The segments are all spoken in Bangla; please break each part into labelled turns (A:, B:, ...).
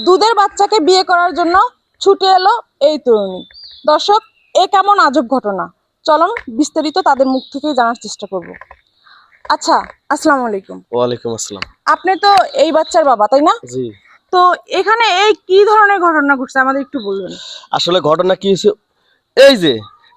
A: দুধের বাচ্চাকে বিয়ে করার জন্য ছুটে এলো এই তরুণী। দর্শক, এ কেমন আজব ঘটনা, চলুন বিস্তারিত তাদের মুখ থেকেই জানার চেষ্টা করব। আচ্ছা, আসসালামু আলাইকুম।
B: ওয়ালাইকুম আসসালাম।
A: আপনি তো এই বাচ্চার বাবা, তাই না?
B: জি।
A: তো এখানে এই কি ধরনের ঘটনা ঘটছে আমাদের একটু বলবেন।
B: আসলে ঘটনা কি হয়েছে, এই যে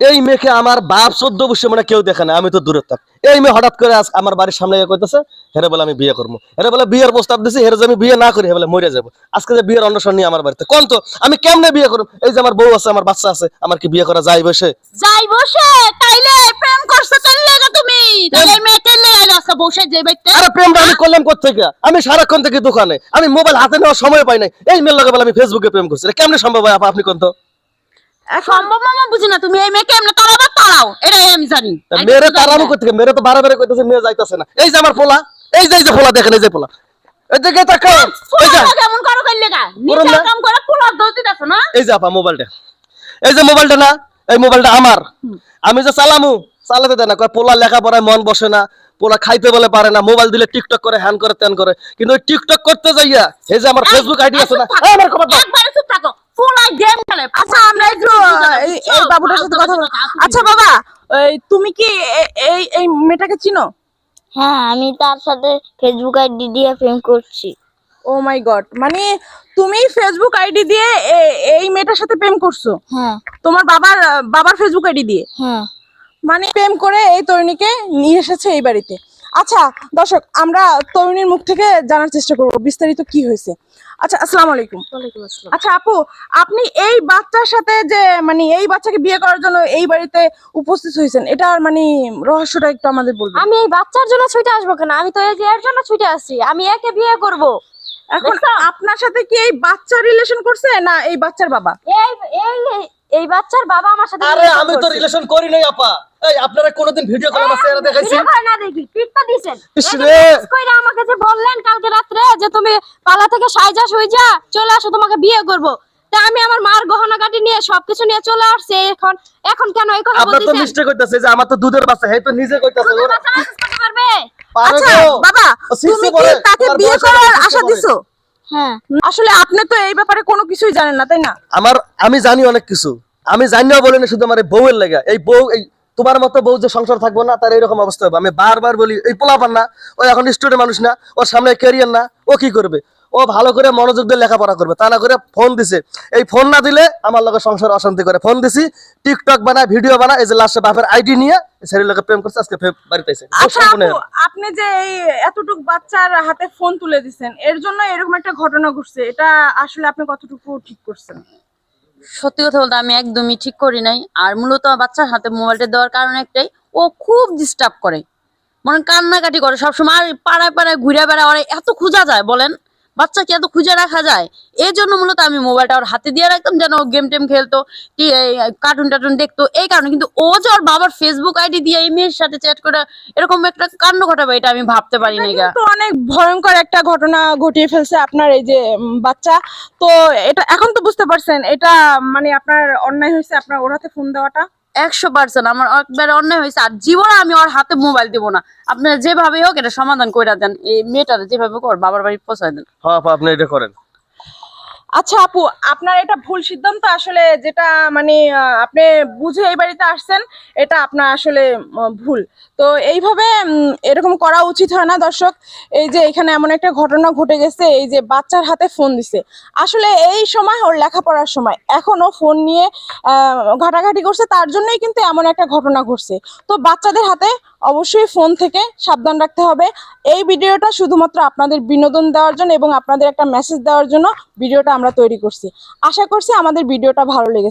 B: এই মেয়েকে আমার বাপ 14 বছর মানে কেউ দেখে না, আমি তো দূরে থাক। এই মেয়ে হঠাৎ করে আজ আমার বাড়ির সামনে কইতেছে হেরে বলে আমি বিয়ে করবো, হেরে বলে বিয়ের প্রস্তাব দিছি, হেরে যে আমি বিয়ে না করি বলে মরে যাবো। আজকে যে বিয়ের অনুষ্ঠান নিয়ে আমার বাড়িতে কোন, তো আমি কেমনে বিয়ে করব? এই যে আমার বউ আছে, আমার বাচ্চা আছে, আমার কি বিয়ে করা যায় বসে?
C: যাই বসে তাইলে প্রেম করছ তাইলে তুমি তাইলে মেয়েকে নিয়ে আসা বসে যে বাইতে।
B: আরে প্রেমটা আমি করলাম কোত্থেকে? আমি সারাক্ষণ থেকে দোকানে, আমি মোবাইল হাতে নেওয়ার সময় পাই নাই। এই মেয়ের লগে বলে আমি ফেসবুকে প্রেম করছি, এটা কেমনে সম্ভব হয় আপা? আপনি কোন তো
C: সম্ভব মামা বুঝি না, তুমি এই মেয়েকে এমনি তাড়াবার তাড়াও, এটাই আমি জানি।
B: মেরে তারামু কোত্থেকে? মেরে তো বারে বারে কইতেছে মেয়ে যাইতাছে না। এই যে আমার পোলা, এই যে পোলা দেখেন, এই যে পোলা, এই যে তাকাও, এই যে
C: কেমন করো কইলে গা নিজে কাম করে পোলার দৌতি দাও না।
B: এই যে আপা মোবাইলটা, এই যে মোবাইলটা না, এই মোবাইলটা আমার, আমি যে চালামু চালাতে দেয় না, কয় পোলা লেখাপড়ায় মন বসে না, পোলা খাইতে বলে পারে না, মোবাইল দিলে টিকটক করে, হ্যান করে, ত্যান করে। কিন্তু ওই টিকটক করতে যাইয়া এই যে আমার ফেসবুক আইডি আছে না, আমার খবর দাও।
C: একবারে চুপ থাকো, পোলা গেম খেলে।
A: আচ্ছা, আমরা একটু এই বাবুটার সাথে কথা বলবো। আচ্ছা বাবা, তুমি কি এই এই মেয়েটাকে চিনো?
D: হ্যাঁ, আমি তার সাথে ফেসবুক আইডি দিয়ে প্রেম করছি।
A: ও মাই গড, মানে তুমি ফেসবুক আইডি দিয়ে এই মেয়েটার সাথে প্রেম করছো?
D: হ্যাঁ
A: তোমার বাবার ফেসবুক আইডি দিয়ে?
D: হ্যাঁ।
A: মানে প্রেম করে এই তরুণীকে নিয়ে এসেছে এই বাড়িতে। আচ্ছা দর্শক, আমরা তরুণীর মুখ থেকে জানার চেষ্টা করব বিস্তারিত কি হয়েছে। আচ্ছা, আসসালামু আলাইকুম।
D: ওয়ালাইকুম আসসালাম।
A: আচ্ছা আপু, আপনি এই বাচ্চার সাথে যে মানে এই বাচ্চাকে বিয়ে করার জন্য এই বাড়িতে উপস্থিত হয়েছেন, এটার মানে রহস্যটা একটু আমাদের বলবেন।
D: আমি এই বাচ্চার জন্য ছুটে আসবো কেন? আমি তো এই যে এর জন্য ছুটে আসছি, আমি একে বিয়ে করব।
A: এখন আপনার সাথে কি এই বাচ্চা রিলেশন করছে না এই বাচ্চার বাবা?
D: এই এই এই বাচ্চার বাবা আমার সাথে
B: আরে আমি তো রিলেশন করি নাই আপা। এই আপনারা কোনোদিন ভিডিও কল আমার চেহারা দেখাইছেন?
D: ভিডিও করে না দেখি, পিটটা দিবেন।
B: ইসরে
D: কইরা আমাকে যে বললেন কালকে রাতে যে তুমি পালা থেকে সাইজা সইজা চলে আসো, তোমাকে বিয়ে করব। তা আমি আমার মার গহনা গাটি নিয়ে সবকিছু নিয়ে চলে আসছি। এখন কেন এই কথা
B: আপনার তো
D: বলতেছেন?
B: মিস্টেক হইতাছে, যে আমার তো দুধের বাচ্চা, হে তো নিজে কইতাছে ওরা
D: বাচ্চা মানুষ করতে পারবে?
A: আচ্ছা বাবা, তুমি কি তাকে বিয়ে করার আশা দিছো?
D: হ্যাঁ।
A: আসলে আপনি তো এই ব্যাপারে কোনো কিছুই জানেন না, তাই না?
B: আমি জানি অনেক কিছু, আমি জানিও বলি না, শুধু আমার এই বউয়ের লাগা। এই বউ, এই তোমার মতো বউ যে সংসার থাকবো না, তার এরকম অবস্থা হবে। আমি বারবার বলি এই পোলাপান না, ও এখন স্টুডেন্ট মানুষ না, ওর সামনে ক্যারিয়ার না, ও কি করবে? ও ভালো করে মনোযোগ দিয়ে লেখাপড়া করবে, তা না করে ফোন দিছে। এই ফোন না দিলে আমার লোকের সংসার অশান্তি করে। ফোন দিছি, টিকটক বানায়, ভিডিও বানায়, এই যে লাস্টে বাপের আইডি নিয়ে ছেলের লোকে প্রেম করছে, আজকে বাড়িতে এসে।
A: আচ্ছা আপু, আপনি যে এই এতটুকু বাচ্চার হাতে ফোন তুলে দিছেন, এর জন্য এরকম একটা ঘটনা ঘটছে, এটা আসলে আপনি কতটুকু ঠিক করছেন?
C: সত্যি কথা বলতে আমি একদমই ঠিক করি নাই। আর মূলত বাচ্চার হাতে মোবাইলটা দেওয়ার কারণ একটাই, ও খুব ডিস্টার্ব করে, মনে কান্নাকাটি করে সবসময়। আর পাড়ায় পাড়ায় ঘুরে বেড়ায়, ওরা এত খোঁজা যায় বলেন, বাচ্চা কি এত খুঁজে রাখা যায়? এই জন্য মূলত আমি মোবাইলটা ওর হাতে দিয়ে রাখতাম, যেন ও গেম টেম খেলতো, কার্টুন টার্টুন দেখতো, এই কারণে। কিন্তু ও যে ওর বাবার ফেসবুক আইডি দিয়ে এই মেয়ের সাথে চ্যাট করে এরকম একটা কাণ্ড ঘটাবে, এটা আমি ভাবতে পারি না।
A: তো অনেক ভয়ঙ্কর একটা ঘটনা ঘটিয়ে ফেলছে আপনার এই যে বাচ্চা। তো এটা এখন তো বুঝতে পারছেন এটা মানে আপনার অন্যায় হয়েছে, আপনার ওর হাতে ফোন দেওয়াটা।
C: 100% আমার একবার অন্যায় হয়েছে। আর জীবনে আমি ওর হাতে মোবাইল দিব না। আপনারা যেভাবে হোক এটা সমাধান করে দেন, এই মেয়েটার যেভাবে হোক ওর বাবার বাড়ি পৌঁছায় দেন।
B: হ্যাঁ আপা, আপনি এটা করেন।
A: আচ্ছা আপু, আপনার এটা ভুল সিদ্ধান্ত আসলে, যেটা মানে আপনি বুঝে এই বাড়িতে আসছেন, এটা আপনার আসলে ভুল। তো এইভাবে এরকম করা উচিত হয় না। দর্শক, এই যে এখানে এমন একটা ঘটনা ঘটে গেছে, এই যে বাচ্চার হাতে ফোন দিছে, আসলে এই সময় ওর লেখাপড়ার সময়, এখন ও ফোন নিয়ে ঘাটাঘাটি করছে, তার জন্যই কিন্তু এমন একটা ঘটনা ঘটছে। তো বাচ্চাদের হাতে অবশ্যই ফোন থেকে সাবধান রাখতে হবে। এই ভিডিওটা শুধুমাত্র আপনাদের বিনোদন দেওয়ার জন্য এবং আপনাদের একটা মেসেজ দেওয়ার জন্য ভিডিওটা আমরা তৈরি করছি। আশা করছি আমাদের ভিডিওটা ভালো লেগেছে।